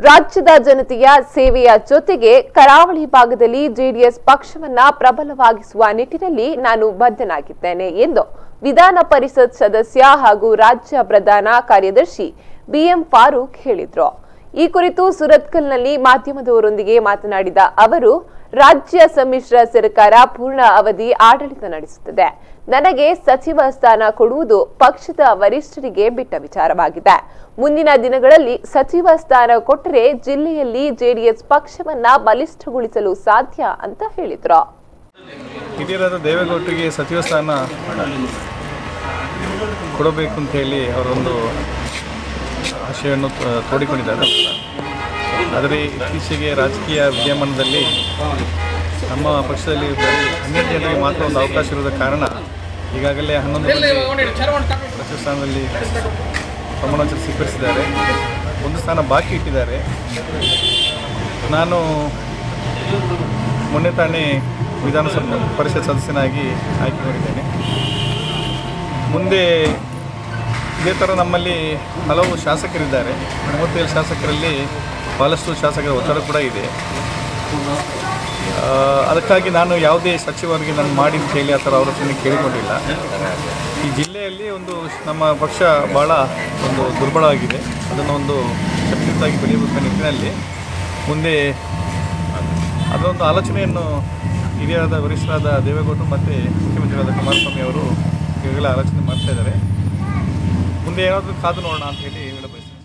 ರಾಜ್ಯದ ಜನತೆಯ ಸೇವೆಯ ಜೊತೆಗೆ ಕರಾವಳಿ ಭಾಗದಲ್ಲಿ ಜೆಡಿಎಸ್ ಪಕ್ಷವನ್ನ ಪ್ರಬಲವಾಗಿಸುವ ನಿಟ್ಟಿನಲ್ಲಿ ನಾನು ಬದ್ಧನಾಗಿದ್ದೇನೆ ಎಂದು ವಿಧಾನ ಪರಿಷತ್ ಸದಸ್ಯ ಹಾಗೂ ರಾಜ್ಯ ಪ್ರಧಾನ ಕಾರ್ಯದರ್ಶಿ ಬಿಎಂ ಫಾರೂಕ್ ಹೇಳಿದರು। ಈ ಕುರಿತು ಸುರತ್ಕಲ್ನಲ್ಲಿ ಮಾಧ್ಯಮದವರೊಂದಿಗೆ ಮಾತನಾಡಿದ ಅವರು, ರಾಜ್ಯ ಸಮ್ಮಿಶ್ರ ಸರ್ಕಾರ ಪೂರ್ಣ ಅವಧಿ ಆಡಳಿತ ನಡೆಸುತ್ತದೆ। ನನಗೆ ಸಚಿವ ಸ್ಥಾನ ಕೊಡುವುದು ಪಕ್ಷದ ವರಿಷ್ಠರಿಗೆ ಬಿಟ್ಟ ವಿಚಾರವಾಗಿದೆ। ಮುಂದಿನ ದಿನಗಳಲ್ಲಿ ಸಚಿವ ಸ್ಥಾನ ಕೊಟ್ಟರೆ ಜಿಲ್ಲೆಯಲ್ಲಿ ಜೆಡಿಎಸ್ ಪಕ್ಷವನ್ನ ಬಲಿಷ್ಠಗೊಳಿಸಲು ಸಾಧ್ಯ ಅಂತ ಹೇಳಿದರು। ಹಿರಿಯರಾದ ದೇವೇಗೌಡರಿಗೆ ಸಚಿವ ಸ್ಥಾನ ಕೊಡಬೇಕು ಅಂತ ಹೇಳಿ ಅವರೊಂದು ಆಶಯವನ್ನು ತೋಡಿಕೊಂಡಿದ್ದಾರೆ। ಆದರೆ ಇತ್ತೀಚೆಗೆ ರಾಜಕೀಯ ವಿದ್ಯಮಾನದಲ್ಲಿ ನಮ್ಮ ಪಕ್ಷದಲ್ಲಿ 12 ಜನರಿಗೆ ಮಾತ್ರ ಒಂದು ಅವಕಾಶ ಇರೋದ ಕಾರಣ ಈಗಾಗಲೇ 11 ಸಚಿವ ಸ್ಥಾನದಲ್ಲಿ ಪ್ರಮಾಣವಚನ ಸ್ವೀಕರಿಸಿದ್ದಾರೆ, ಒಂದು ಸ್ಥಾನ ಬಾಕಿ ಇಟ್ಟಿದ್ದಾರೆ। ನಾನು ಮೊನ್ನೆ ತಾನೇ ವಿಧಾನ ಪರಿಷತ್ ಸದಸ್ಯನಾಗಿ ಆಯ್ಕೆಗೊಂಡಿದ್ದೇನೆ। ಮುಂದೆ ಇದೇ ಥರ ನಮ್ಮಲ್ಲಿ ಹಲವು ಶಾಸಕರಿದ್ದಾರೆ, 37 ಶಾಸಕರಲ್ಲಿ ಭಾಳಷ್ಟು ಶಾಸಕರ ಒತ್ತಡ ಕೂಡ ಇದೆ। ಅದಕ್ಕಾಗಿ ನಾನು ಯಾವುದೇ ಸಚಿವರಿಗೆ ನಾನು ಮಾಡಿ ಅಂತ ಹೇಳಿ ಆ ಥರ ಆಲೋಚನೆ ಕೇಳಿಕೊಂಡಿಲ್ಲ। ಈ ಜಿಲ್ಲೆಯಲ್ಲಿ ನಮ್ಮ ಪಕ್ಷ ಭಾಳ ದುರ್ಬಲವಾಗಿದೆ, ಅದನ್ನು ಒಂದು ಶಕ್ತಿಯುತವಾಗಿ ಬೆಳೆಯಬೇಕು ನಿಟ್ಟಿನಲ್ಲಿ ಮುಂದೆ ಅದೊಂದು ಆಲೋಚನೆಯನ್ನು ಹಿರಿಯರಾದ ವರಿಷ್ಠರಾದ ದೇವೇಗೌಡರು ಮತ್ತು ಮುಖ್ಯಮಂತ್ರಿಗಳಾದ ಕುಮಾರಸ್ವಾಮಿ ಅವರು ಈಗಾಗಲೇ ಆಲೋಚನೆ ಮಾಡ್ತಾ ಇದ್ದಾರೆ। ಮುಂದೆ ಏನಾದರೂ ಕಾದು ನೋಡೋಣ ಅಂತ ಹೇಳಿ ಹೇಳ ಬಯಸ್ತೀನಿ।